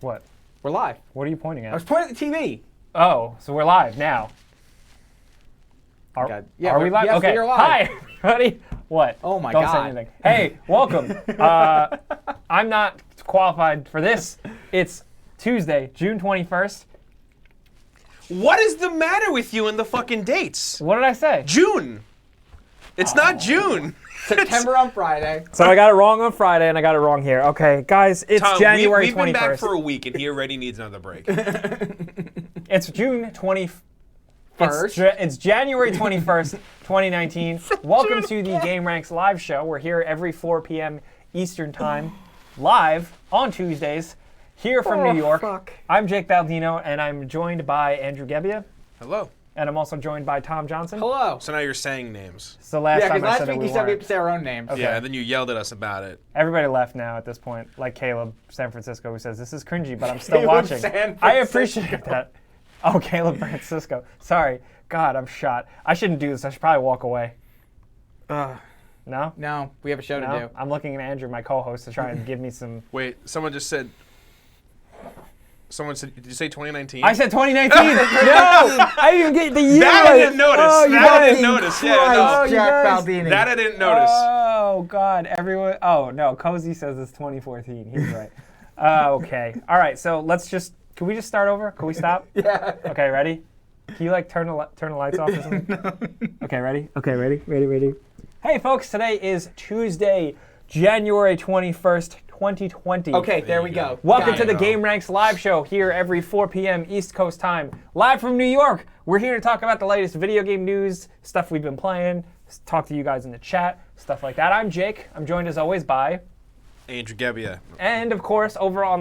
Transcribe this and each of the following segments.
What? We're live. What are you pointing I at? was pointing at the TV. Oh, so we're live now. God. Yeah, are we live? yes, Okay. we are live. Hi, everybody. What? Oh my Don't God. say anything. Hey, welcome. I'm not qualified for this. It's Tuesday, June 21st. What is the matter with you and the fucking dates? What did I say? June. It's not June. September on Friday. So I got it wrong on Friday and I got it wrong here. Okay, guys, it's Tom, January 21st. we've been back for a week and he already needs another break. It's June 21st. First. It's January 21st, 2019. Welcome to the Game Ranks live show. We're here every 4 p.m. Eastern Time, live on Tuesdays, here from New York. Fuck. I'm Jake Baldino, and I'm joined by Andrew Gebbia, Hello. and I'm also joined by Tom Johnson. Hello. So now you're saying names. So last Yeah, time because I said last that week we you said we have weren't. to say our own names. Okay. Yeah, and then you yelled at us about it. Everybody left now at this point, like Caleb, San Francisco, who says, this is cringy, but I'm still Caleb, watching. San I Francisco. appreciate that. Oh, Caleb Francisco. Sorry. God, I'm shot. I shouldn't do this. I should probably walk away. No? No, we have a show to No? do. I'm looking at Andrew, my co-host, to try and give me some... Wait, someone said, did you say 2019? I said 2019! No! I didn't get the year That I didn't notice. Oh, you That I didn't guys. notice. Yeah, Christ, no. you Jack guys. Baldini. That I didn't notice. Oh, God. Everyone... Oh, no. Cozy says it's 2014. He's right. Okay. All right, so let's just... Can we just start over? Can we stop? Yeah. Okay, ready? Can you, like, turn the lights off or something? No. Okay, ready? Okay, ready? Hey, folks, today is Tuesday, January 21st, 2020. Okay, there we go. Welcome Got to it. the Game Ranks live show here every 4 p.m. East Coast time, live from New York. We're here to talk about the latest video game news, stuff we've been playing, talk to you guys in the chat, stuff like that. I'm Jake. I'm joined as always by, Andrew Gebbia. and of course, over on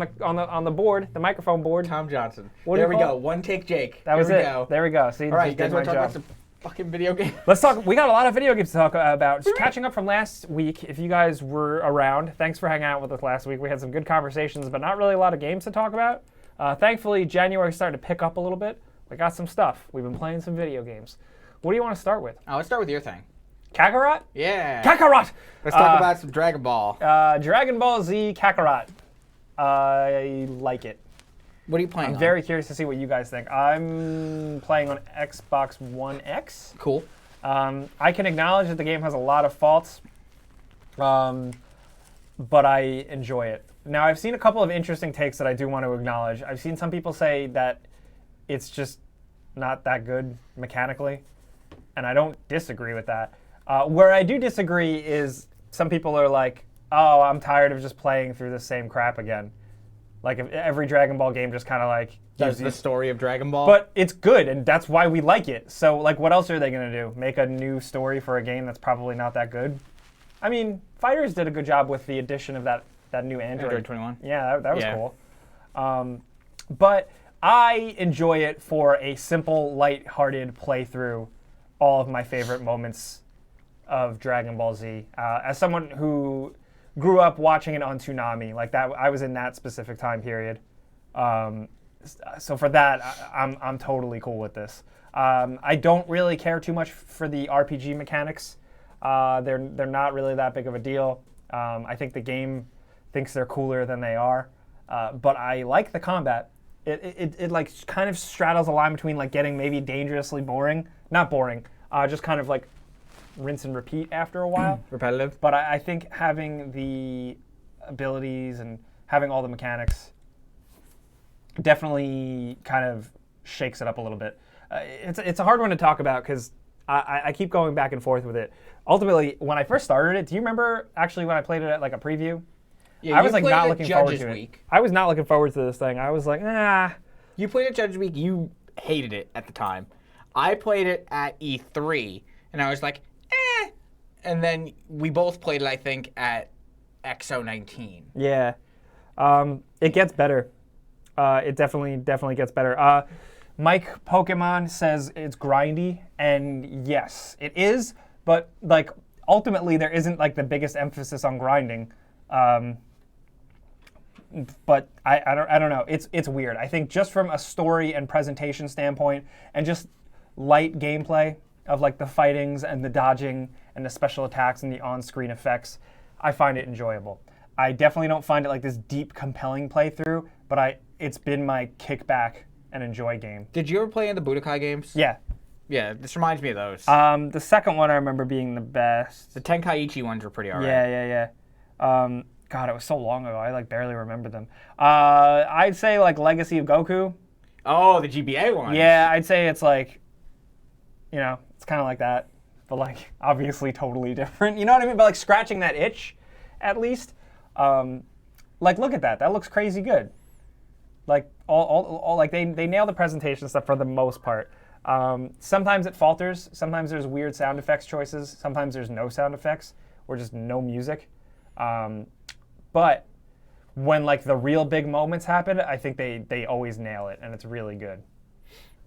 the board, the microphone board. Tom Johnson. What do There you we call go. it? One take Jake. That was There it. we go. There we go. See, All right, you just guys did want my to talk about job. some fucking video games? Let's talk. We got a lot of video games to talk about. Catching up from last week, if you guys were around, thanks for hanging out with us last week. We had some good conversations, but not really a lot of games to talk about. Thankfully, January's starting to pick up a little bit. We got some stuff. We've been playing some video games. What do you want to start with? Let's start with your thing. Kakarot? Yeah. Kakarot! Let's talk about some Dragon Ball. Dragon Ball Z Kakarot. I like it. What are you playing I'm on? very curious to see what you guys think. I'm playing on Xbox One X. Cool. I can acknowledge that the game has a lot of faults, but I enjoy it. Now, I've seen a couple of interesting takes that I do want to acknowledge. I've seen some people say that it's just not that good mechanically, and I don't disagree with that. Where I do disagree is some people are like, oh, I'm tired of just playing through the same crap again. Like, if every Dragon Ball game just kind of like... That's gives the you- story of Dragon Ball. But it's good, and that's why we like it. So, like, what else are they going to do? Make a new story for a game that's probably not that good? I mean, Fighters did a good job with the addition of that new Android. 21. Yeah, that was Yeah. cool. But I enjoy it for a simple, light-hearted playthrough all of my favorite moments of Dragon Ball Z. As someone who grew up watching it on Toonami, like that, I was in that specific time period. So for that, I'm totally cool with this. I don't really care too much for the RPG mechanics. They're not really that big of a deal. I think the game thinks they're cooler than they are. But I like the combat. It like kind of straddles a line between like getting maybe dangerously boring, not boring, just kind of like rinse and repeat after a while. Repetitive. But I think having the abilities and having all the mechanics definitely kind of shakes it up a little bit. It's a hard one to talk about because I keep going back and forth with it. Ultimately, when I first started it, do you remember actually when I played it at like a preview? Yeah, I was you like played not it looking forward Judges to it. Week. I was not looking forward to this thing. I was like, You played it Judges Week. You hated it at the time. I played it at E3, and I was like, eh. And then we both played it, I think, at XO19. yeah. It gets better. It definitely gets better. Mike Pokemon says it's grindy, and yes, it is. But like ultimately, there isn't like the biggest emphasis on grinding. But I don't know. It's weird. I think just from a story and presentation standpoint, and just light gameplay of like the fightings and the dodging and the special attacks and the on-screen effects, I find it enjoyable. I definitely don't find it like this deep, compelling playthrough, but but it's been my kickback and enjoy game. Did you ever play in the Budokai games? Yeah. Yeah, this reminds me of those. The second one I remember being the best. The Tenkaichi ones were pretty alright. Yeah. God, it was so long ago. I like barely remember them. I'd say like Legacy of Goku. Oh, the GBA one. Yeah, I'd say it's like, it's kind of like that, but like obviously totally different. You know what I mean? But like scratching that itch, at least. Like look at that. That looks crazy good. Like all like they nail the presentation stuff for the most part. Sometimes it falters. Sometimes there's weird sound effects choices. Sometimes there's no sound effects or just no music. But when like the real big moments happen, I think they always nail it, and it's really good.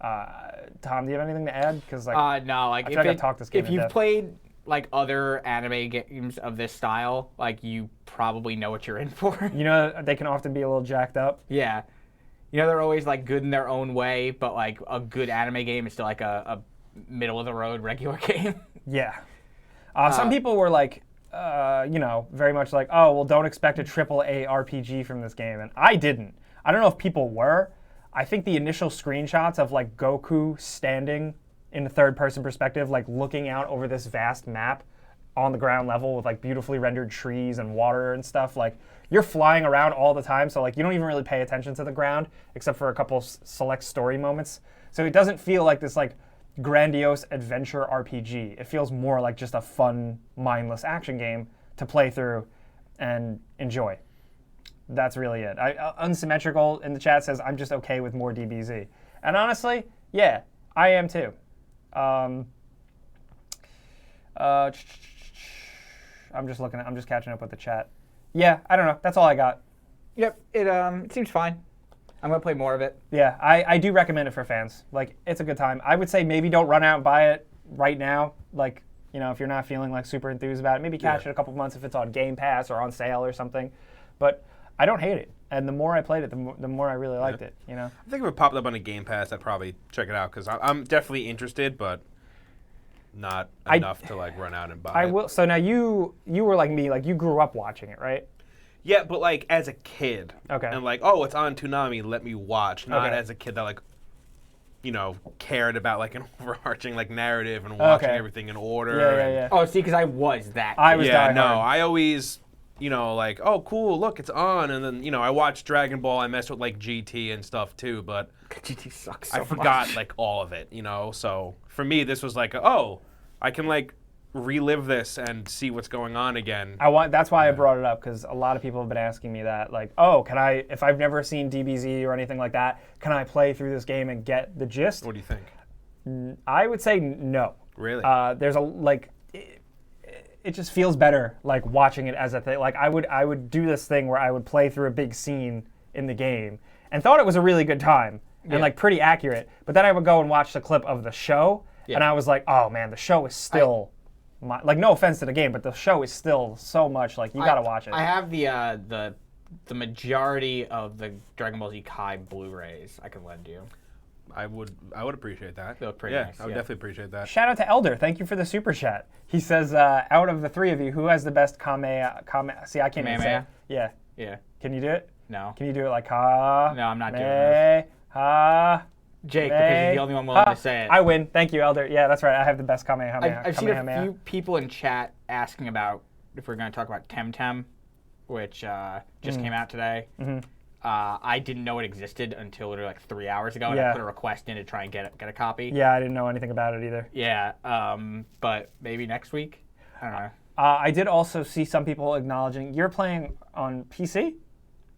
Tom, do you have anything to add? Because like no, like I feel like I talked this game if to you've death. played like other anime games of this style, like you probably know what you're in for. They can often be a little jacked up. Yeah. They're always like good in their own way, but like a good anime game is still like a middle of the road regular game. Yeah. Some people were like, very much like, oh, well, don't expect a AAA RPG from this game. And I didn't. I don't know if people were. I think the initial screenshots of like Goku standing in the third-person perspective, like looking out over this vast map on the ground level with like beautifully rendered trees and water and stuff, like you're flying around all the time, so like you don't even really pay attention to the ground except for a couple select story moments. So it doesn't feel like this like grandiose adventure RPG. It feels more like just a fun, mindless action game to play through and enjoy. That's really it. Unsymmetrical in the chat says, I'm just okay with more DBZ. And honestly, yeah, I am too. I'm just catching up with the chat. Yeah, I don't know. That's all I got. Yep, it seems fine. I'm gonna play more of it. Yeah, I do recommend it for fans. Like, it's a good time. I would say maybe don't run out and buy it right now. Like, if you're not feeling like super enthused about it, maybe catch it a couple months if it's on Game Pass or on sale or something. But I don't hate it. And the more I played it, the more I really liked it, I think if it popped up on a Game Pass, I'd probably check it out because I'm definitely interested, but not enough to like run out and buy it. will. So now you were like me, like you grew up watching it, right? Yeah, but like as a kid. Okay. And like, oh, it's on Toonami, let me watch. Not Okay. as a kid that like, cared about like an overarching like narrative and watching Okay. everything in order. Yeah. Oh, see, because I was that. I was Yeah, Die no, Hard. I always, like, oh, cool, look, it's on. And then, I watched Dragon Ball. I messed with like GT and stuff too, but GT sucks so I forgot much. like all of it, So for me, this was like, oh, I can like relive this and see what's going on again. That's why I brought it up, because a lot of people have been asking me that, like, oh, can I, if I've never seen DBZ or anything like that, can I play through this game and get the gist? What do you think? I would say no. Really? There's it just feels better like watching it as a thing. Like I would do this thing where I would play through a big scene in the game and thought it was a really good time and like pretty accurate. But then I would go and watch the clip of the show and I was like, oh man, the show is still like, no offense to the game, but the show is still so much like you gotta watch it. I have the majority of the Dragon Ball Z Kai Blu-rays I can lend you. I would appreciate that. They look pretty yeah, nice, I would yeah. definitely appreciate that. Shout out to Elder. Thank you for the super chat. He says, out of the three of you, who has the best Kame? See, I can't even say it. Kamehameha? Yeah. Yeah. Can you do it? No. Can you do it like ha? No, I'm not doing me, ha? Jake, me, because he's the only one willing ha? to say it. I win. Thank you, Elder. Yeah, that's right. I have the best Kamehameha. I've seen a Kamehameha. few people in chat asking about if we're going to talk about Temtem, which just came out today. Mm-hmm. I didn't know it existed until literally like 3 hours ago, and Yeah. I put a request in to try and get a copy. Yeah, I didn't know anything about it either. Yeah, but maybe next week. I don't know. I did also see some people acknowledging you're playing on PC.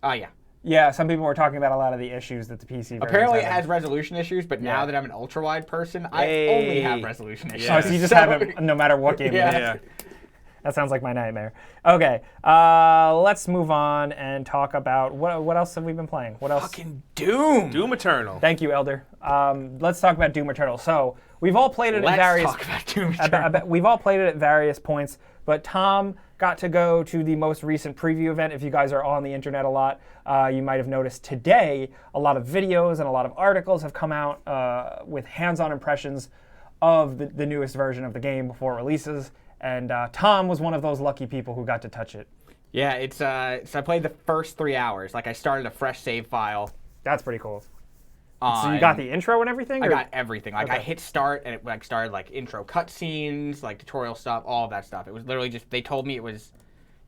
Oh yeah. Yeah, some people were talking about a lot of the issues that the PC. variants Apparently it have. has resolution issues, but now that I'm an ultra wide person, I Hey. only have resolution issues. Oh, so you just have it no matter what game. Yeah. it is. Yeah. That sounds like my nightmare. Okay, let's move on and talk about what else have we been playing? What else? Fucking Doom. Doom Eternal. Thank you, Elder. Let's talk about Doom Eternal. So we've all played it at Let's various. talk about Doom Eternal. We've all played it at various points, but Tom got to go to the most recent preview event. If you guys are on the internet a lot, you might have noticed today a lot of videos and a lot of articles have come out with hands-on impressions of the newest version of the game before it releases. And Tom was one of those lucky people who got to touch it. Yeah, it's so I played the first 3 hours. Like I started a fresh save file. That's pretty cool. So you got the intro and everything? I or- got everything. Like I Okay. hit start and it like started like intro cutscenes, like tutorial stuff, all of that stuff. It was literally just they told me it was,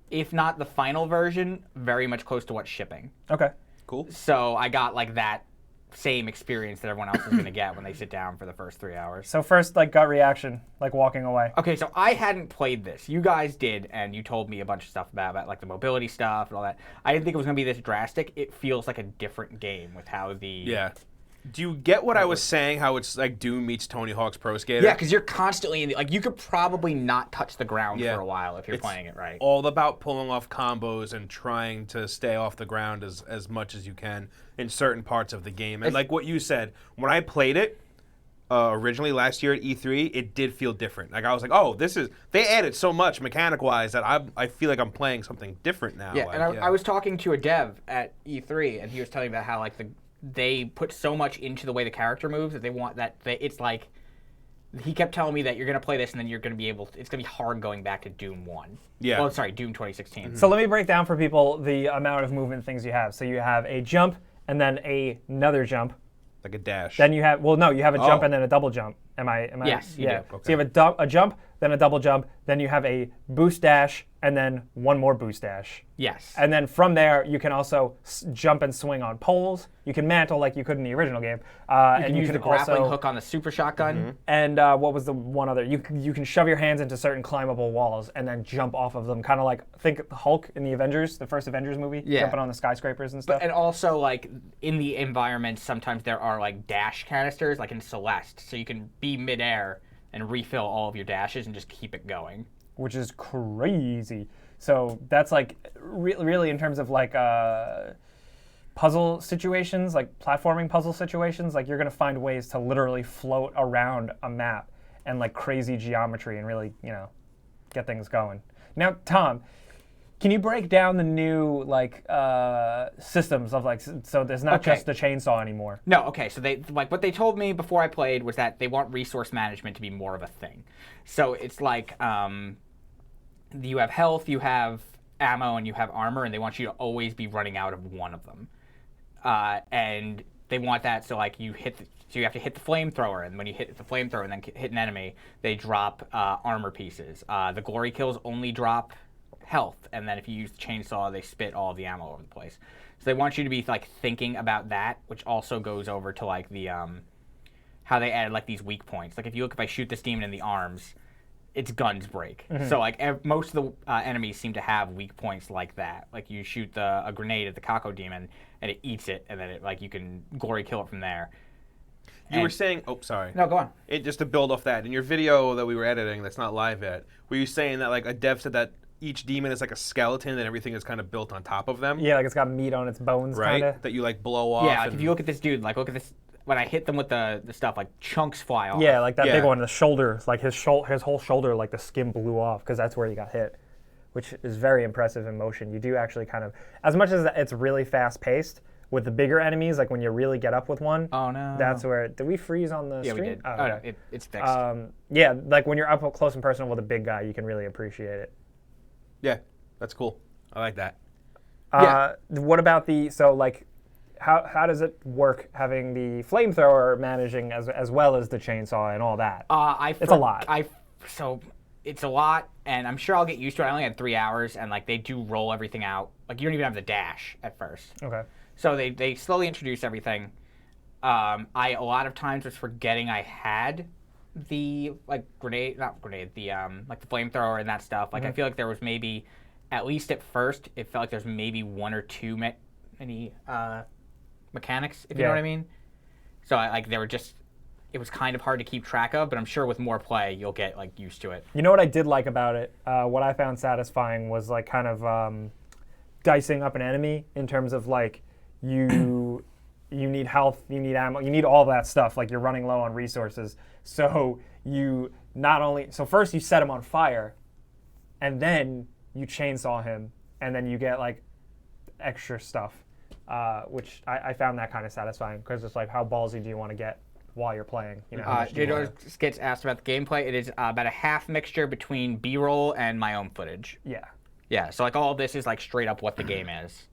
if not the final version, very much close to what's shipping. Okay. Cool. So I got like that same experience that everyone else is gonna get when they sit down for the first 3 hours. So first, like, gut reaction, like walking away. Okay, so I hadn't played this. You guys did, and you told me a bunch of stuff about like the mobility stuff and all that. I didn't think it was gonna be this drastic. It feels like a different game with how the Yeah. Do you get what I was saying? How it's like Doom meets Tony Hawk's Pro Skater? Yeah, because you're constantly in the, like you could probably not touch the ground Yeah. for a while if you're It's playing it right. all about pulling off combos and trying to stay off the ground as much as you can in certain parts of the game. And like what you said, when I played it originally last year at E3, it did feel different. Like I was like, oh, they added so much mechanic-wise that I feel like I'm playing something different now. Yeah, like, and I was talking to a dev at E3, and he was telling me about how like they put so much into the way the character moves that they want it's like he kept telling me that you're gonna play this and then you're gonna be it's gonna be hard going back to Doom 1. Yeah. Well, sorry, Doom 2016. So let me break down for people the amount of movement things you have. So you have a jump and then another jump. like a dash. Then you have, well, no, you have a jump Oh. and then a double jump. Am I? Yes, you yeah. do. So you have a jump, then a double jump, then you have a boost dash, and then one more boost dash. Yes. And then from there, you can also jump and swing on poles. You can mantle like you could in the original game. and use the grappling hook on the super shotgun. And what was the one other? You can shove your hands into certain climbable walls and then jump off of them, kind of like think Hulk in the Avengers, the first Avengers movie, Yeah. jumping on the skyscrapers and stuff. And also, like, in the environment, sometimes there are, like, dash canisters, like in Celeste, so you can be midair and refill all of your dashes and just keep it going. Which is crazy. So that's like really in terms of like puzzle situations, like platforming puzzle situations, like you're gonna find ways to literally float around a map and like crazy geometry and really, get things going. Now, Tom, can you break down the new like systems of like, so there's not Okay. just the chainsaw anymore? No, okay, so they like what they told me before I played was that they want resource management to be more of a thing. So it's like you have health, you have ammo, and you have armor, and they want you to always be running out of one of them. And they want that so like you have to hit the flamethrower, and when you hit the flamethrower and then hit an enemy, they drop armor pieces. The glory kills only drop health, and then if you use the chainsaw, they spit all of the ammo over the place. So they want you to be like thinking about that, which also goes over to like the how they added like these weak points. Like if I shoot this demon in the arms, its guns break. So like most of the enemies seem to have weak points like that. Like you shoot a grenade at the Kako demon and it eats it, and then it like you can glory kill it from there. You were saying, oh, sorry. No, go on. Just to build off that, in your video that we were editing that's not live yet, were you saying that like a dev said that each demon is like a skeleton and everything is kind of built on top of them? Yeah, like it's got meat on its bones, Right? kind of. That you like blow off. Yeah, like and- if you look at this dude, like look at this. When I hit them with the stuff, like chunks fly off. Yeah, like that Yeah. big one, the shoulder, like his whole shoulder, like the skin blew off because that's where he got hit, which is very impressive in motion. You do actually kind of, as much as it's really fast paced, with the bigger enemies, like when you really get up with one, Oh no. that's where, did we freeze on the yeah, stream? we did. Oh, Oh, no, okay. it's fixed. Yeah, like when you're up close and personal with a big guy, you can really appreciate it. Yeah, that's cool. I like that. What about so like, how does it work having the flamethrower managing as well as the chainsaw and all that? It's a lot. So it's a lot, and I'm sure I'll get used to it. I only had 3 hours, and like they do roll everything out. Like you don't even have the dash at first. Okay. So they slowly introduce everything. I a lot of times was forgetting I had the like the like the flamethrower and that stuff. Like I feel like there was maybe, at least at first, it felt like there's maybe one or two mechanics, if you know Yeah. what I mean. So they were just, it was kind of hard to keep track of, but I'm sure with more play you'll get like used to it. You know what I did like about it? What I found satisfying was like kind of dicing up an enemy in terms of like you need health, you need ammo, you need all that stuff. Like you're running low on resources, so you so first you set him on fire, and then you chainsaw him, and then you get like extra stuff, which I found that kind of satisfying because it's like how ballsy do you want to get while you're playing? You know, how much do you Jador wanna- gets asked about the gameplay. It is about a half mixture between B-roll and my own footage. yeah. Yeah, so like all of this is like straight up what the game is.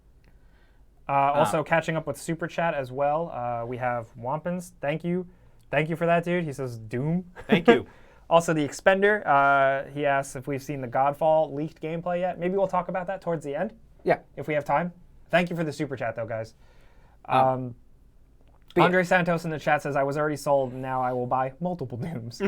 Also, catching up with Super Chat as well. We have Wampins. Thank you for that, dude. He says Doom. Thank you. Also, the Expender. He asks if we've seen the Godfall leaked gameplay yet. Maybe we'll talk about that towards the end. Yeah. If we have time. Thank you for the Super Chat, though, guys. yeah. Andre Santos in the chat says, I was already sold. Now I will buy multiple Dooms.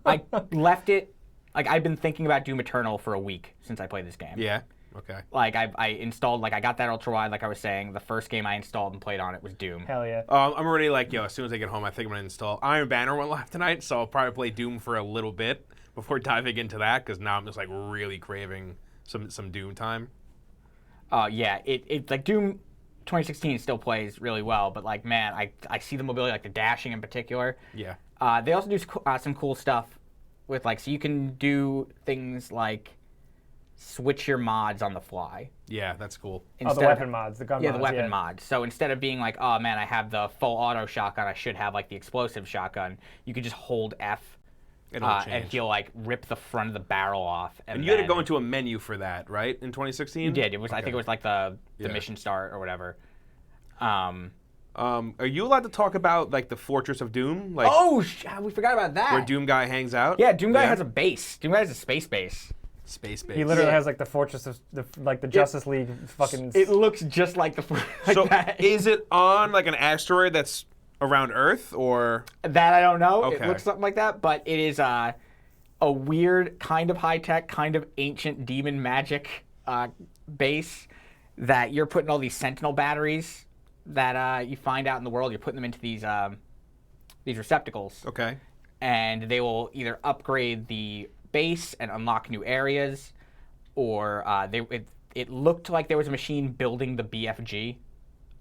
I left it. Like, I've been thinking about Doom Eternal for a week since I played this game. Yeah. Okay. Like, I installed, like, I got that ultra wide, like I was saying. The first game I installed and played on it was Doom. Hell yeah. I'm already like, as soon as I get home, I think I'm gonna install Iron Banner went live tonight, so I'll probably play Doom for a little bit before diving into that, because now I'm just like really craving some Doom time. Yeah, it like Doom 2016 still plays really well, but like, man, I see the mobility, like the dashing in particular. Yeah. They also do some cool stuff with like, so you can do things like switch your mods on the fly. Yeah, that's cool. The weapon mods, the gun mods. Yeah, the weapon mods. So instead of being like, oh man, I have the full auto shotgun, I should have like the explosive shotgun, you could just hold F and he'll like rip the front of the barrel off. And you had to go into a menu for that, right? In 2016? You did. It was. Okay. I think it was like the mission start or whatever. Are you allowed to talk about like the Fortress of Doom? Like, we forgot about that. where Doom Guy hangs out? Yeah, Doom Guy has a base. Doom Guy has a space base. Space base. He literally has like the Fortress of the Justice League fucking. It looks just like the. So is it on like an asteroid that's around Earth, or that I don't know. Okay. It looks something like that, but it is a weird kind of high tech, kind of ancient demon magic base that you're putting all these Sentinel batteries that you find out in the world. You're putting them into these receptacles. Okay. And they will either upgrade the base and unlock new areas, or it looked like there was a machine building the BFG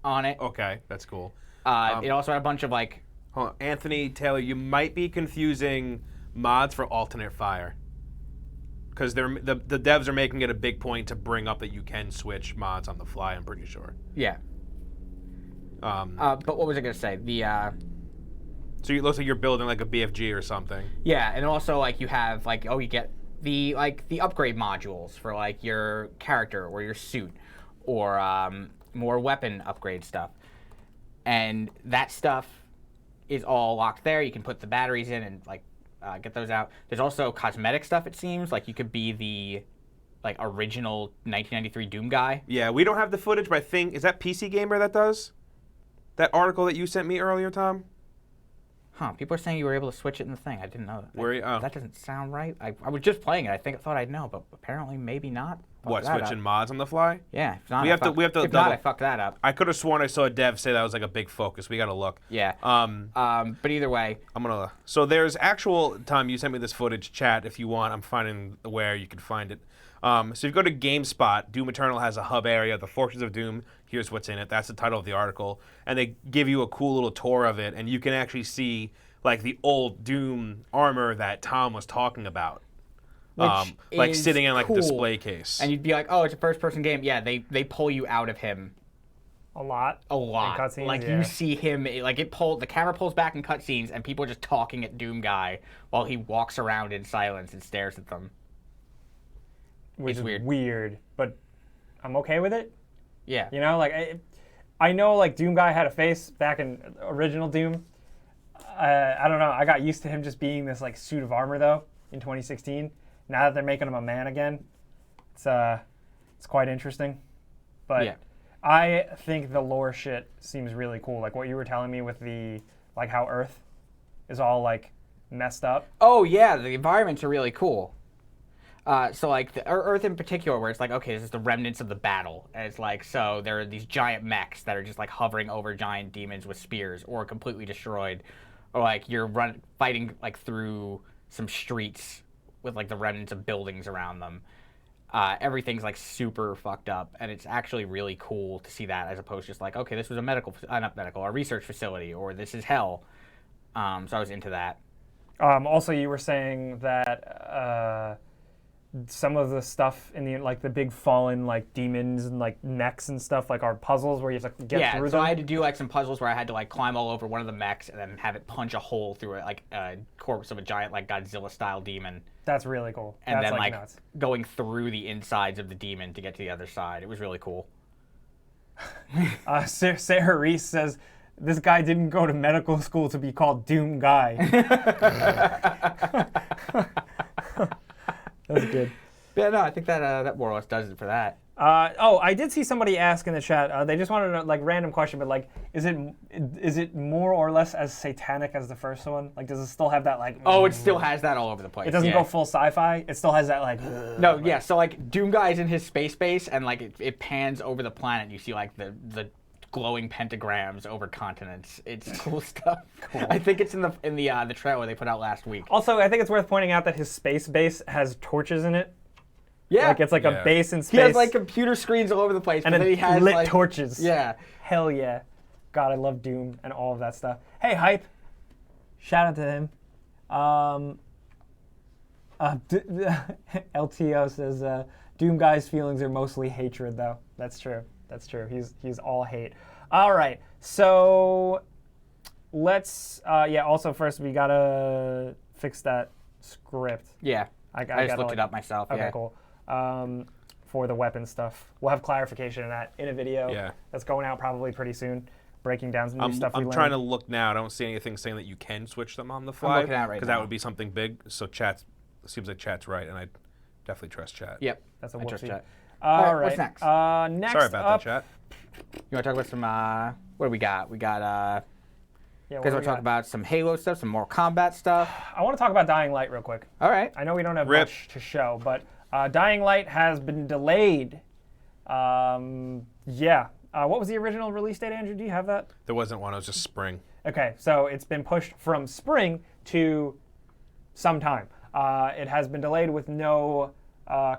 on it. Okay, that's cool. It also had a bunch of like. Hold on. Anthony Taylor, you might be confusing mods for alternate fire, because the devs are making it a big point to bring up that you can switch mods on the fly. I'm pretty sure. Yeah. But what was I gonna say? So it looks like you're building like a BFG or something. Yeah, and also like you have like you get the upgrade modules for like your character or your suit, or more weapon upgrade stuff. And that stuff is all locked there. You can put the batteries in and like get those out. There's also cosmetic stuff. It seems like you could be the like original 1993 Doom guy. Yeah, we don't have the footage, but I think is that PC Gamer that does that article that you sent me earlier, Tom. People are saying you were able to switch it in the thing. I didn't know that. Oh. That doesn't sound right. I was just playing it. I thought I'd know, but apparently maybe not. What, switching mods on the fly? Yeah. If not, we have to. If not, I fucked that up. I could have sworn I saw a dev say that was like a big focus. We got to look. Yeah. But either way, I'm gonna. So there's actual Tom. You sent me this footage, chat. If you want, I'm finding where you can find it. So if you go to GameSpot, Doom Eternal has a hub area, the Fortress of Doom. Here's what's in it. That's the title of the article, and they give you a cool little tour of it, and you can actually see like the old Doom armor that Tom was talking about. Like sitting in like a display case. And you'd be like, oh, it's a first-person game. Yeah, they pull you out of him. A lot. In cutscenes, like you see him, like the camera pulls back in cutscenes, and people are just talking at Doom Guy while he walks around in silence and stares at them. Which is weird, but I'm okay with it. Yeah. You know, like I know like Doom Guy had a face back in original Doom. I don't know. I got used to him just being this like suit of armor though in 2016. Now that they're making him a man again, it's quite interesting. But yeah. I think the lore shit seems really cool. Like what you were telling me with the like how Earth is all like messed up. Oh yeah, the environments are really cool. So like the Earth in particular, where it's like, okay, this is the remnants of the battle, and it's like, so there are these giant mechs that are just like hovering over giant demons with spears, or completely destroyed, or like you're fighting like through some streets with like the remnants of buildings around them. Everything's like super fucked up, and it's actually really cool to see that, as opposed to just like, okay, this was a research facility, or this is hell. So I was into that. Also, you were saying that some of the stuff in the like the big fallen like demons and like mechs and stuff like are puzzles where you have to get through so them. I had to do like some puzzles where I had to like climb all over one of the mechs and then have it punch a hole through it, like a corpse of a giant like Godzilla style demon. That's really cool. And That's then like nuts. going through the insides of the demon to get to the other side. It was really cool. Sarah Reese says, this guy didn't go to medical school to be called Doom Guy. That's good. Yeah, no, I think that more or less does it for that. I did see somebody ask in the chat. They just wanted a like random question, but like, is it more or less as satanic as the first one? Like, does it still have that like? Oh, it still has that all over the place. It doesn't go full sci-fi. It still has that like. No, yeah. So like, Doom Guy's in his space base, and like it pans over the planet. You see like the glowing pentagrams over continents. It's cool stuff. Cool. I think it's in the trailer they put out last week. Also, I think it's worth pointing out that his space base has torches in it. Yeah, like it's like a base in space. He has like computer screens all over the place, and then he has lit like, torches. Yeah, hell yeah. God, I love Doom and all of that stuff. Hey, Hype. Shout out to him. LTO says Doom Guy's feelings are mostly hatred, though. That's true. That's true. He's all hate. All right. So let's. Also, first we gotta fix that script. Yeah. I just looked it up myself. Okay, yeah. cool. For the weapon stuff, we'll have clarification on that in a video that's going out probably pretty soon, breaking down some new stuff. I'm trying to look now. I don't see anything saying that you can switch them on the fly. I'm looking at it right now. Because that would be something big. So seems like chat's right, and I definitely trust chat. Yep, that's a I trust whoopsie. chat. All right. What's next? Next Sorry about up, that, chat. You want to talk about some? What do we got? We got. Yeah, you guys want to talk about some Halo stuff, some more combat stuff? I want to talk about Dying Light real quick. All right. I know we don't have much to show, but Dying Light has been delayed. What was the original release date, Andrew? Do you have that? There wasn't one. It was just spring. Okay, so it's been pushed from spring to sometime. It has been delayed with no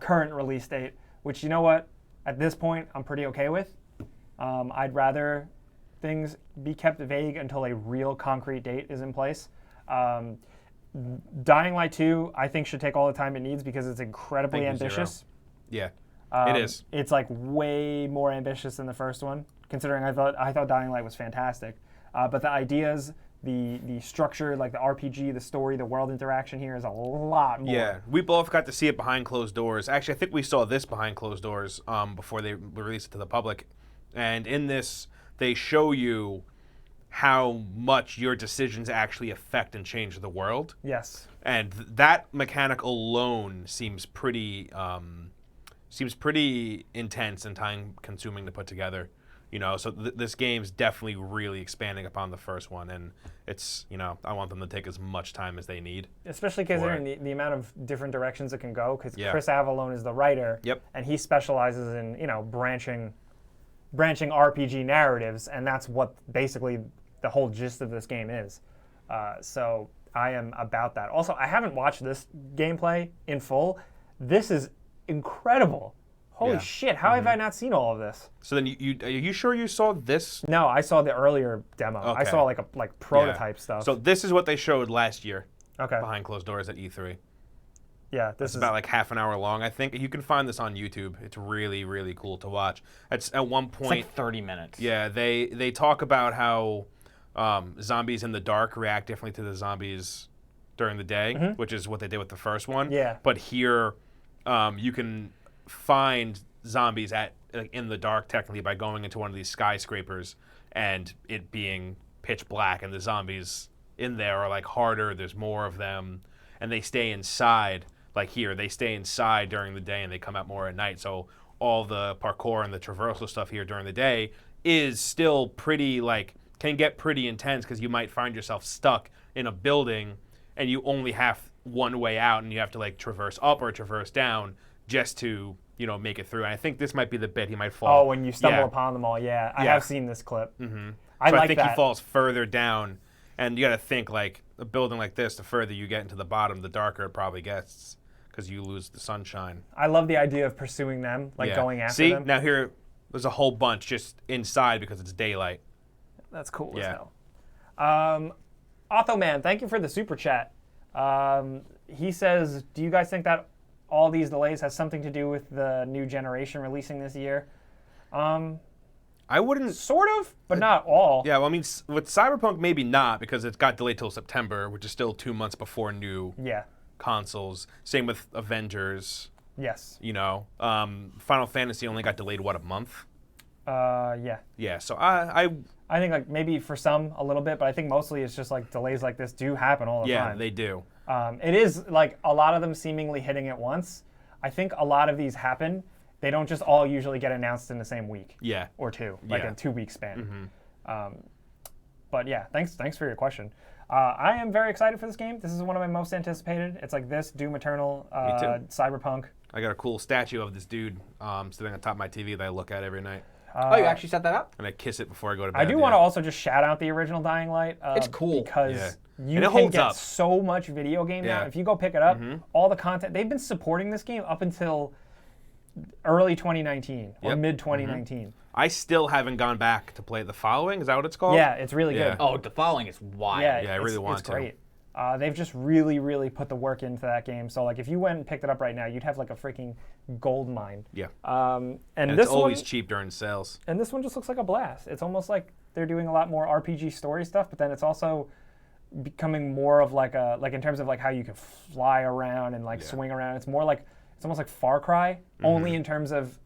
current release date, which, you know what? At this point, I'm pretty okay with. I'd rather things be kept vague until a real concrete date is in place. Dying Light 2, I think, should take all the time it needs because it's incredibly ambitious. Yeah, it is. It's like way more ambitious than the first one, considering I thought Dying Light was fantastic. But the ideas, the structure, like the RPG, the story, the world interaction here is a lot more. Yeah, we both got to see it behind closed doors. Actually, I think we saw this behind closed doors before they released it to the public. And in this, they show you how much your decisions actually affect and change the world. Yes. And that mechanic alone seems pretty intense and time-consuming to put together. You know, so this game's definitely really expanding upon the first one, and it's, I want them to take as much time as they need. Especially considering the amount of different directions it can go, because Chris Avellone is the writer, and he specializes in, branching RPG narratives, and that's what basically the whole gist of this game is. So I am about that. Also, I haven't watched this gameplay in full. This is incredible. Holy shit, how have I not seen all of this? So then are you sure you saw this? No, I saw the earlier demo. Okay. I saw like prototype stuff. So this is what they showed last year. Okay. Behind closed doors at E3. Yeah, this is about like half an hour long, I think. You can find this on YouTube. It's really, really cool to watch. At one point, it's like 30 minutes. Yeah, they talk about how zombies in the dark react differently to the zombies during the day, which is what they did with the first one. Yeah. But here, you can find zombies in the dark technically by going into one of these skyscrapers and it being pitch black, and the zombies in there are like harder. There's more of them, and they stay inside. Like here, they stay inside during the day and they come out more at night. So all the parkour and the traversal stuff here during the day is still pretty can get pretty intense, because you might find yourself stuck in a building and you only have one way out, and you have to traverse up or traverse down just to make it through. And I think this might be the bit he might fall. Oh, when you stumble upon them all. Yeah, I have seen this clip. Mm-hmm. I think he falls further down, and you got to think a building like this, the further you get into the bottom, the darker it probably gets, because you lose the sunshine. I love the idea of pursuing them, going after them. See, now here, there's a whole bunch just inside because it's daylight. That's cool as hell. Otho Man, thank you for the super chat. He says, do you guys think that all these delays has something to do with the new generation releasing this year. I wouldn't. Sort of, but not all. Yeah, well, I mean, with Cyberpunk, maybe not because it got delayed till September, which is still 2 months before new Yeah. consoles. Same with Avengers. Yes. Final Fantasy only got delayed a month. Yeah. Yeah, so I I think like maybe for some a little bit, but I think mostly it's just like delays like this do happen all the time. they do. It is like a lot of them seemingly hitting at once. I think a lot of these happen. They don't just all usually get announced in the same week. Yeah. Or two, like Yeah. a 2-week span. But yeah, thanks for your question. I am very excited for this game. This is one of my most anticipated. It's like this, Doom Eternal, Me too. Cyberpunk. I got a cool statue of this dude sitting on top of my TV that I look at every night, Oh, you actually set that up? and I kiss it before I go to bed. I do want to also just shout out the original Dying Light. It's cool. because Yeah. you And it can holds get up. so much video game now. Yeah. If you go pick it up, all the content they've been supporting this game up until early 2019 or Yep. mid 2019. I still haven't gone back to play the following. Is that what it's called? Yeah, it's really Yeah. good. Oh, the following is wild. Yeah, Yeah, I really want it's to. great. They've just really put the work into that game. So like, if you went and picked it up right now, you'd have like a freaking gold mine. Yeah. And And this it's always one, cheap during sales. and this one just looks like a blast. It's almost like they're doing a lot more RPG story stuff, but then it's also becoming more of like a in terms of like how you can fly around and like swing around. It's more like it's almost like Far Cry, only in terms of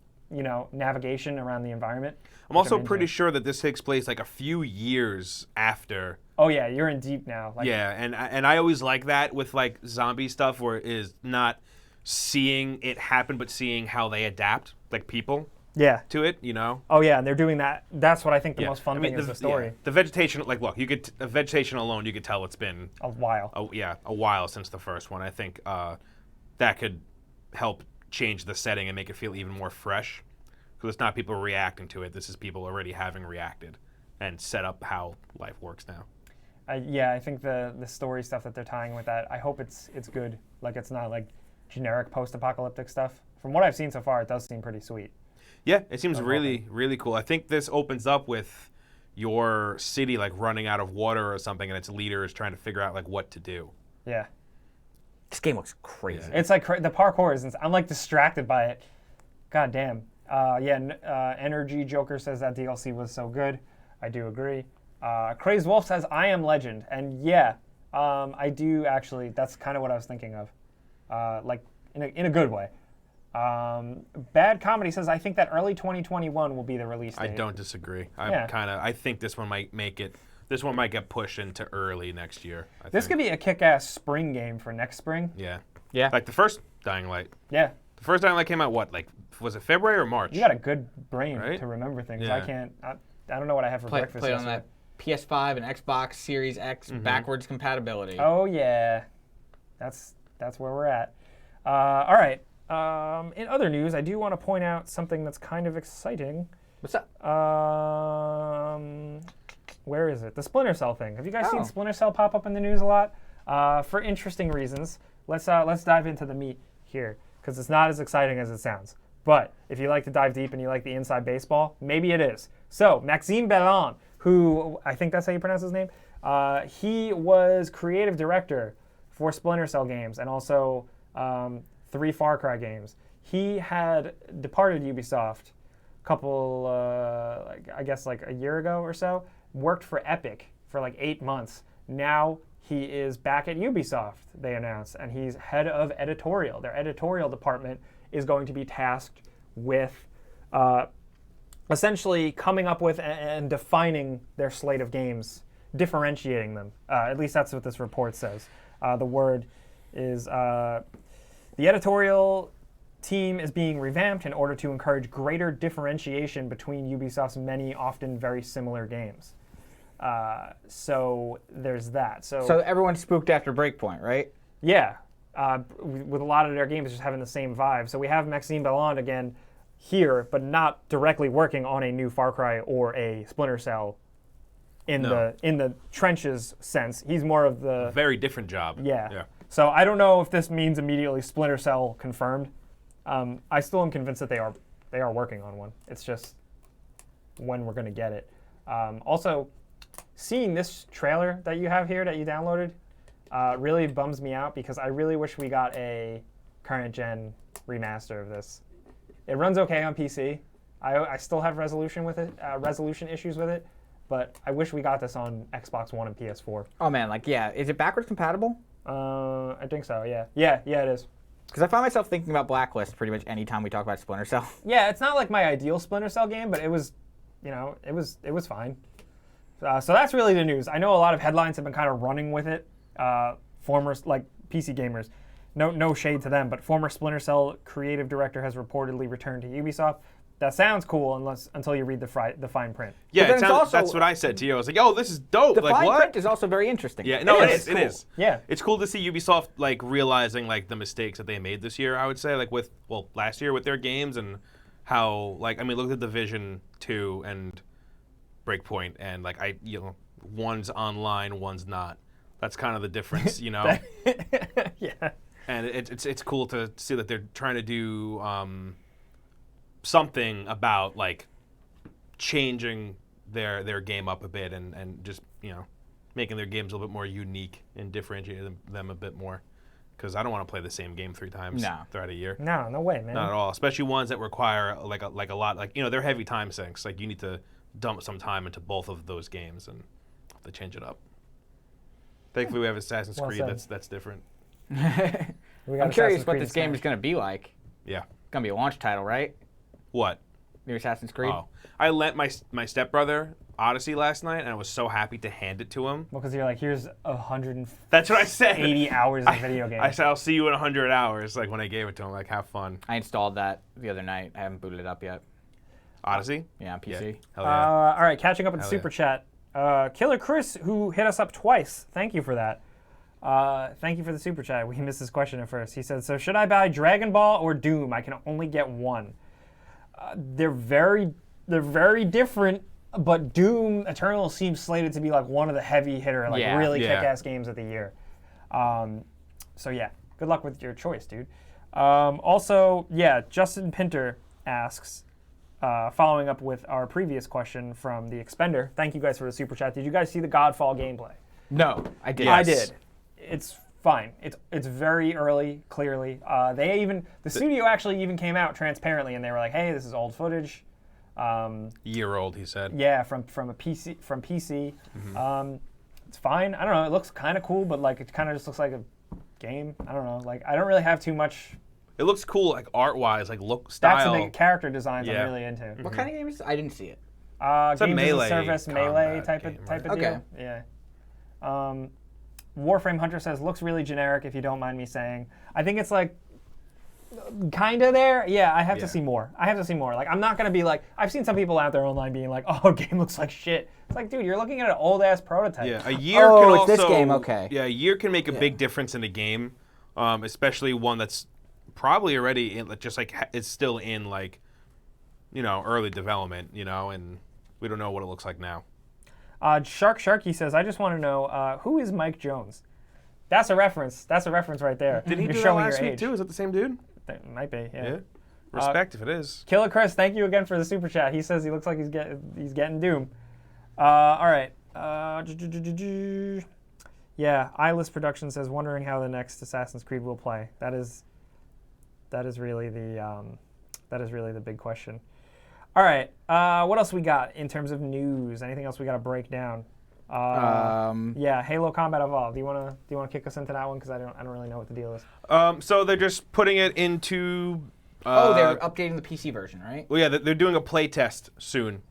navigation around the environment. I'm also pretty sure that this takes place like a few years after. Oh yeah, you're in deep now. Like, Yeah, and I always like that with like zombie stuff where it is not seeing it happen, but seeing how they adapt, like people Yeah. to it. You know. Oh yeah, and they're doing that. That's what I think the Yeah. most fun I mean, thing is the story. yeah. The vegetation, like, look, the vegetation alone, you could tell it's been A while. a while since the first one. I think that could help change the setting and make it feel even more fresh. Because it's not people reacting to it. This is people already having reacted and set up how life works now. Yeah, I think the story stuff that they're tying with that, I hope it's good. Like it's not like generic post-apocalyptic stuff. From what I've seen so far, it does seem pretty sweet. Yeah, it seems really cool. I think this opens up with your city like running out of water or something, and its leader is trying to figure out like what to do. Yeah. This game looks crazy. It's like the parkour is. I'm like distracted by it. God damn. Energy Joker says that DLC was so good. I do agree. Crazed Wolf says I Am Legend, and yeah, I do actually. That's kind of what I was thinking of, like in a good way. Bad Comedy says I think that early 2021 will be the release date. I don't disagree. Yeah. I think this one might make it. This one might get pushed into early next year. This could be a kick-ass spring game for next spring. Yeah. Yeah. Like the first Dying Light. Yeah. The first Dying Light came out what? Like was it February or March? You got a good brain Right? to remember things. Yeah. I can't. I don't know what I have for breakfast. Played on yesterday. that PS5 and Xbox Series X backwards compatibility. Oh yeah, that's where we're at. All right. In other news, I do want to point out something that's kind of exciting. What's up? Where is it? The Splinter Cell thing. Have you guys seen Oh. Splinter Cell pop up in the news a lot? For interesting reasons. Let's dive into the meat here because it's not as exciting as it sounds. But if you like to dive deep and you like the inside baseball, maybe it is. So Maxime Bellon, who I think that's how you pronounce his name, he was creative director for Splinter Cell games and also 3 Far Cry games. He had departed Ubisoft a couple, I guess like a year ago or so, worked for Epic for like 8 months. Now he is back at Ubisoft, they announced, and he's head of editorial. Their editorial department is going to be tasked with essentially coming up with and defining their slate of games, differentiating them. At least that's what this report says. The word is the editorial team is being revamped in order to encourage greater differentiation between Ubisoft's many, often very similar games. So there's that. So everyone's spooked after Breakpoint, right? Yeah, with a lot of their games just having the same vibe. So we have Maxime Bellon again here, but not directly working on a new Far Cry or a Splinter Cell in the trenches sense. He's more of the Very different job. yeah. So I don't know if this means immediately Splinter Cell confirmed. I still am convinced that they are working on one. It's just when we're going to get it. Also, seeing this trailer that you have here that you downloaded really bums me out because I really wish we got a current gen remaster of this. It runs okay on PC. I still have resolution issues with it, but I wish we got this on Xbox One and PS4. Oh man, like yeah, is it backwards compatible? I think so. Yeah, it is. Because I find myself thinking about Blacklist pretty much any time we talk about Splinter Cell. Yeah, it's not like my ideal Splinter Cell game, but it was, it was fine. So that's really the news. I know a lot of headlines have been kind of running with it. Former like PC gamers, no shade to them, but former Splinter Cell creative director has reportedly returned to Ubisoft. That sounds cool until you read the fine print. Yeah, But then it's also- that's what I said to you. I was like, "Oh, this is dope." The like fine what? print is also very interesting. Yeah, no, it is. Cool. It is. Yeah. It's cool to see Ubisoft like realizing like the mistakes that they made this year. I would say like last year with their games and how like look at the Division 2 and Breakpoint and like one's online, one's not. That's kind of the difference, Yeah. And it's cool to see that they're trying to do something about like changing their game up a bit and just making their games a little bit more unique and differentiating them a bit more. Because I don't want to play the same game 3 times throughout a year. No way, man. Not at all. Especially ones that require like a lot. Like they're heavy time sinks. Like you need to dump some time into both of those games and have to change it up. Thankfully, we have Assassin's Well Creed. said. That's different. I'm curious what this game is going to be like. Yeah. It's going to be a launch title, right? What? New Assassin's Creed. Oh, I lent my stepbrother Odyssey last night, and I was so happy to hand it to him. Well, because you're like, here's 180 That's what I said. hours of video games. I said I'll see you in 100 hours. Like when I gave it to him, like have fun. I installed that the other night. I haven't booted it up yet. Odyssey. Yeah, on PC. Hell yeah. All right, catching up with the Hell super chat. Killer Chris, who hit us up twice. Thank you for that. Thank you for the super chat. We missed this question at first. He said, "So should I buy Dragon Ball or Doom? I can only get one." They're very different, but Doom Eternal seems slated to be like one of the heavy hitter, like really kick-ass games of the year. So yeah, good luck with your choice, dude. Also, yeah, Justin Pinter asks, following up with our previous question from the Expender. Thank you guys for the super chat. Did you guys see the Godfall gameplay? No, I did. Yes. I did. It's fine. It's very early, clearly. The studio actually even came out transparently and they were like, "Hey, this is old footage." Year old, he said. Yeah, from PC. Mm-hmm. It's fine. I don't know. It looks kind of cool, but like it kind of just looks like a game. I don't know. Like I don't really have too much. It looks cool, like art-wise, like look, style. That's the character designs Yeah. I'm really into. What kind of game is it? I didn't see it. It's a Games melee as a service, melee combat type game, of right? deal. Okay. Yeah. Warframe Hunter says looks really generic. If you don't mind me saying, I think it's like kind of there. Yeah, I have to see more. Like I'm not gonna be like I've seen some people out there online being like, "Oh, game looks like shit." It's like, dude, you're looking at an old ass prototype. Yeah, a year Oh, can it's also. this game, okay. Yeah, a year can make a big difference in a game, especially one that's probably already it's still in like, early development, and we don't know what it looks like now. Sharky says, I just want to know who is Mike Jones. That's a reference. That's a reference right there. Did he You're do that showing last your week age. too? Is that the same dude? It might be. Yeah. Yeah. Respect if it is. Killer Chris, thank you again for the super chat. He says he looks like he's getting Doom. All right. Yeah, Eyeless Production says wondering how the next Assassin's Creed will play. That is really the big question. All right. What else we got in terms of news? Anything else we got to break down? Yeah, Halo Combat Evolved. Do you wanna kick us into that one because I don't really know what the deal is. So they're just putting it into. They're updating the PC version, right? Well, yeah, they're doing a play test soon.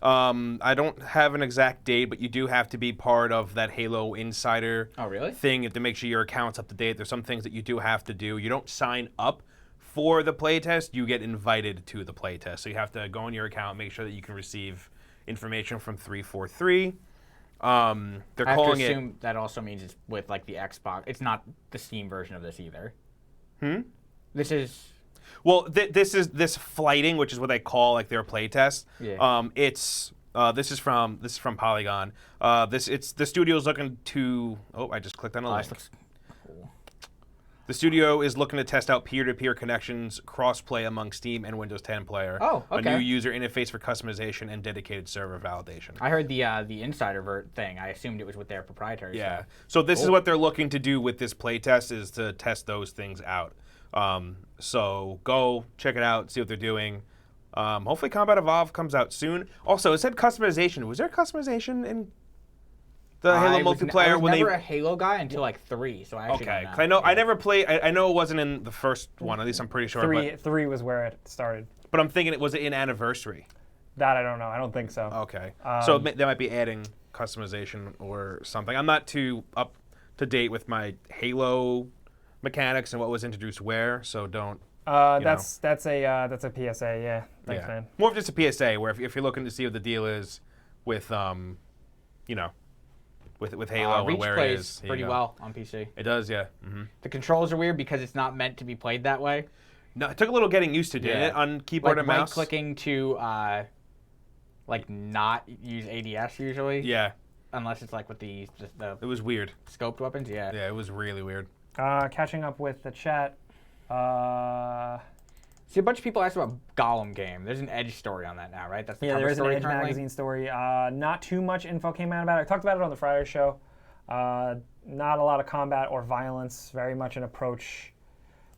I don't have an exact date, but you do have to be part of that Halo Insider thing to make sure your account's up to date. There's some things that you do have to do. You don't sign up for the playtest, you get invited to the playtest. So you have to go on your account, make sure that you can receive information from 343. They're I have calling to it. assume that also means it's with like the Xbox. It's not the Steam version of this either. This is. Well, this is flighting, which is what they call like their playtest. Yeah. This is from Polygon. It's the studio's looking to. Oh, I just clicked on a link. This looks cool. The studio is looking to test out peer-to-peer connections, cross-play among Steam and Windows 10 player. Oh, okay. A new user interface for customization and dedicated server validation. I heard the Insider thing. I assumed it was with their proprietary. Yeah. So this is what they're looking to do with this playtest is to test those things out. So go check it out, see what they're doing. Hopefully Combat Evolved comes out soon. Also, it said customization. Was there customization in the Halo multiplayer? I was never a Halo guy until like 3, so I actually Okay, don't 'cause know. I know I never played. I know it wasn't in the first one. At least I'm pretty sure. Three was where it started. But I'm thinking it was in Anniversary. That I don't know. I don't think so. Okay, so they might be adding customization or something. I'm not too up to date with my Halo mechanics and what was introduced where, so don't. That's a PSA. Yeah. Thanks, man. More of just a PSA where if you're looking to see what the deal is with with Halo and Reach where it plays is. Here pretty you go. well on PC. It does, yeah. Mm-hmm. The controls are weird because it's not meant to be played that way. No, it took a little getting used to, didn't it, on keyboard Like and mouse? right-clicking to not use ADS usually. Yeah, Unless it's like with the it was weird. scoped weapons. Yeah. Yeah, it was really weird. Catching up with the chat. See, a bunch of people asked about Gollum game. There's an Edge story on that now, right? That's the Yeah, cover there is an story Edge currently? magazine story. Not too much info came out about it. I talked about it on the Friday show. Not a lot of combat or violence. Very much an approach,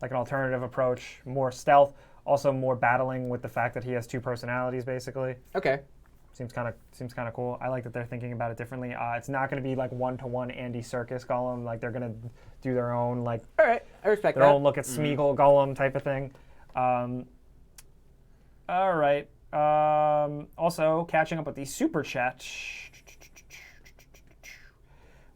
like an alternative approach. More stealth. Also more battling with the fact that he has two personalities, basically. Okay. Seems kind of cool. I like that they're thinking about it differently. It's not going to be like one-to-one Andy Serkis Gollum. Like they're going to do their own like All right. I respect their that. own look at Smeagol Gollum type of thing. All right. Also, catching up with the super chat,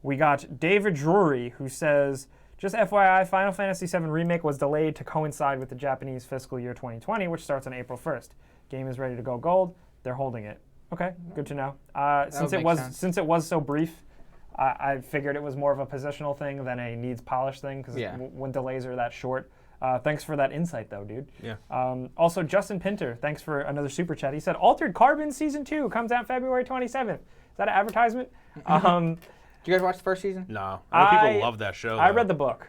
we got David Drury who says, just FYI, Final Fantasy VII Remake was delayed to coincide with the Japanese fiscal year 2020, which starts on April 1st. Game is ready to go gold. They're holding it. Okay, good to know. Since it was so brief, I figured it was more of a positional thing than a needs polish thing because when delays are that short. Thanks for that insight, though, dude. Yeah. Also, Justin Pinter, thanks for another super chat. He said, Altered Carbon Season 2 comes out February 27th. Is that an advertisement? Did you guys watch the first season? No. I know people love that show. I read the book.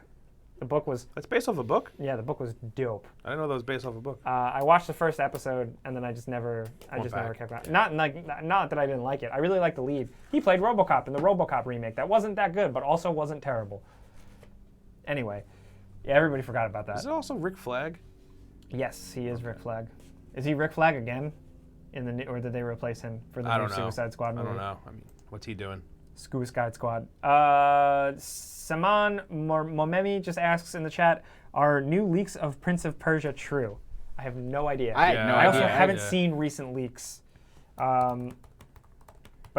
The book was... That's based off a book? Yeah, the book was dope. I didn't know that was based off a book. I watched the first episode, and then I just never kept on. Not that I didn't like it. I really liked the lead. He played RoboCop in the RoboCop remake. That wasn't that good, but also wasn't terrible. Anyway, yeah, everybody forgot about that. Is it also Rick Flag? Yes, he is Rick Flag. Is he Rick Flag again? Or did they replace him for the new Suicide Squad movie? I don't know. I mean, what's he doing? Suicide Squad. Saman Momemi just asks in the chat, are new leaks of Prince of Persia true? I have no idea. I had no I also idea. haven't seen recent leaks. But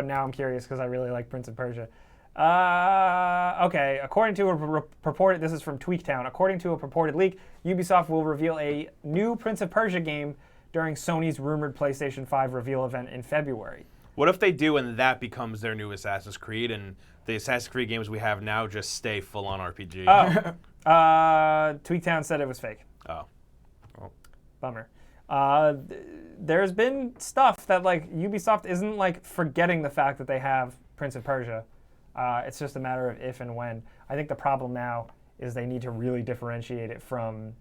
now I'm curious because I really like Prince of Persia. Okay, according to a purported, this is from Tweaktown, according to a purported leak, Ubisoft will reveal a new Prince of Persia game during Sony's rumored PlayStation 5 reveal event in February. What if they do and that becomes their new Assassin's Creed and the Assassin's Creed games we have now just stay full-on RPG? Tweaktown said it was fake. Oh. Bummer. There's been stuff that like Ubisoft isn't like forgetting the fact that they have Prince of Persia. It's just a matter of if and when. I think the problem now is they need to really differentiate it from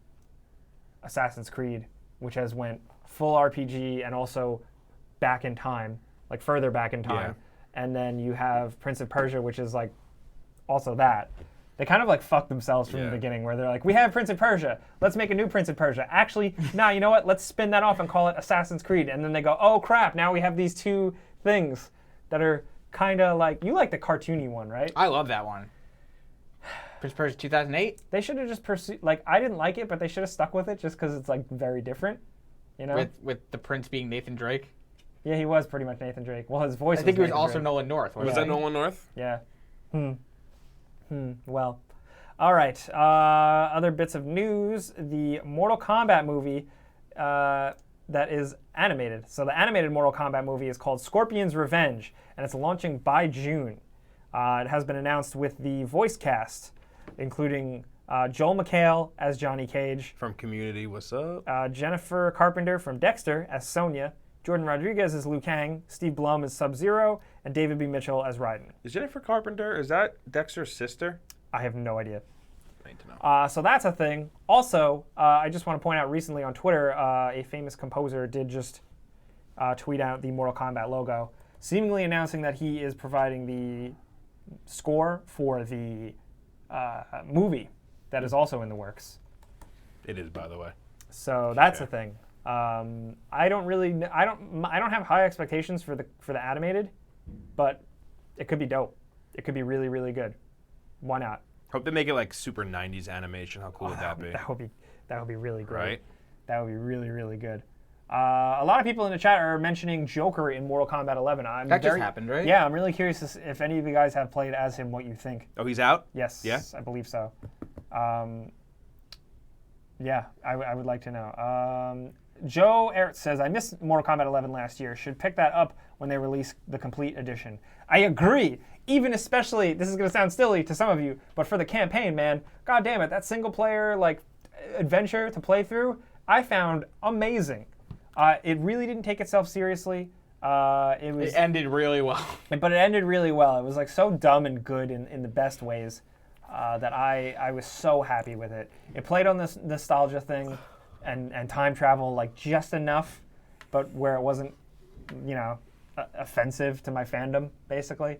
Assassin's Creed, which has went full RPG and also back in time, like further back in time. Yeah. And then you have Prince of Persia, which is like also that. They kind of like fucked themselves from the beginning where they're like, we have Prince of Persia. Let's make a new Prince of Persia. Actually, nah, you know what? Let's spin that off and call it Assassin's Creed. And then they go, oh crap, now we have these two things that are kind of like, you like the cartoony one, right? I love that one. Prince of Persia 2008? They should have just pursued, like, I didn't like it, but they should have stuck with it just because it's like very different, you know? With the prince being Nathan Drake? Yeah, he was pretty much Nathan Drake. Well, his voice I think was he was Nathan also Drake. Nolan North. Was that Nolan North? Yeah. Well. All right. Other bits of news. The Mortal Kombat movie that is animated. So the animated Mortal Kombat movie is called Scorpion's Revenge, and it's launching by June. It has been announced with the voice cast, including Joel McHale as Johnny Cage. From Community, what's up? Jennifer Carpenter from Dexter as Sonya. Jordan Rodriguez as Liu Kang, Steve Blum as Sub-Zero, and David B. Mitchell as Raiden. Is Jennifer Carpenter, is that Dexter's sister? I have no idea. I need to know. So that's a thing. Also, I just want to point out recently on Twitter, a famous composer did just tweet out the Mortal Kombat logo, seemingly announcing that he is providing the score for the movie that is also in the works. It is, by the way. So that's Sure. the thing. I don't have high expectations for the animated, but it could be dope. It could be really, really good. Why not? Hope they make it like super 90s animation. How cool would that be? That would be really great. Right? That would be really, really good. A lot of people in the chat are mentioning Joker in Mortal Kombat 11. That just happened, right? Yeah, I'm really curious if any of you guys have played as him, what you think. Oh, he's out? Yes, Yeah? I believe so. Yeah, I would like to know. Joe Ertz says, I missed Mortal Kombat 11 last year. Should pick that up when they release the complete edition. I agree. Even especially, this is going to sound silly to some of you, but for the campaign, man, god damn it, that single player adventure to play through, I found amazing. It really didn't take itself seriously. It ended really well. But it ended really well. It was so dumb and good in the best ways that I was so happy with it. It played on this nostalgia thing and time travel just enough, but where it wasn't, offensive to my fandom, basically.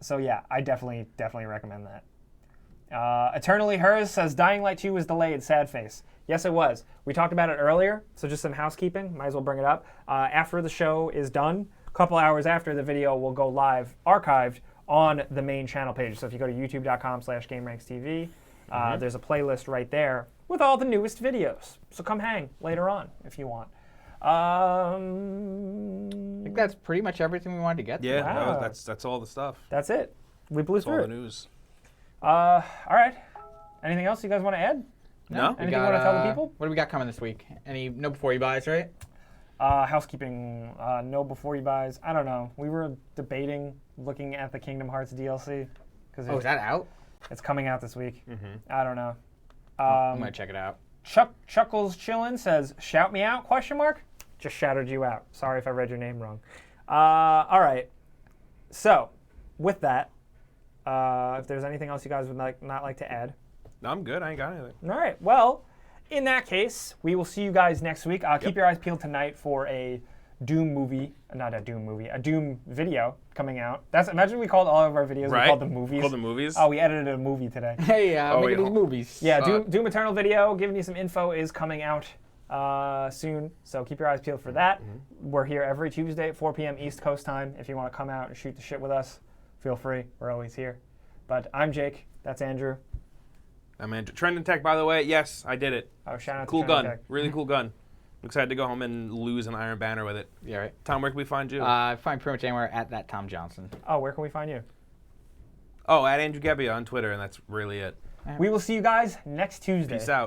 So yeah, I definitely recommend that. Eternally Hers says Dying Light 2 was delayed, sad face. Yes, it was. We talked about it earlier, so just some housekeeping. Might as well bring it up. After the show is done, a couple hours after the video will go live, archived on the main channel page. So if you go to youtube.com/GameRanksTV, there's a playlist right there with all the newest videos. So come hang later on if you want. I think that's pretty much everything we wanted to get to. Yeah, Wow. that's all the stuff. That's it. We blew That's all through the it. news. All right. Anything else you guys want to add? No? Anything you want to tell the people? What do we got coming this week? No before you buys, right? Housekeeping, no before you buys. I don't know. We were debating looking at the Kingdom Hearts DLC because Oh, is that out? it's coming out this week. I don't know. I'm gonna check it out. Chuckles Chillin says, "Shout me out?" ? Just shouted you out. Sorry if I read your name wrong. All right. So, with that, if there's anything else you guys would not like to add. No, I'm good. I ain't got anything. All right. Well, in that case, we will see you guys next week. Keep your eyes peeled tonight for a Doom movie, not a Doom movie, a Doom video coming out. Imagine we called all of our videos, we called them movies. Called the movies? Oh, we edited a movie today. Hey, making wait, these movies. Yeah, Doom Eternal video, giving you some info, is coming out soon. So keep your eyes peeled for that. We're here every Tuesday at 4 p.m. East Coast time. If you want to come out and shoot the shit with us, feel free. We're always here. But I'm Jake. That's Andrew. I'm Andrew. Trending Tech, by the way. Yes, I did it. Oh, shout out Cool to gun. Tech. Really cool gun. I'm excited to go home and lose an Iron Banner with it. Yeah, right. Tom, where can we find you? Find pretty much anywhere at that Tom Johnson. Oh, where can we find you? at Andrew Gebbia on Twitter, and that's really it. We will see you guys next Tuesday. Peace out.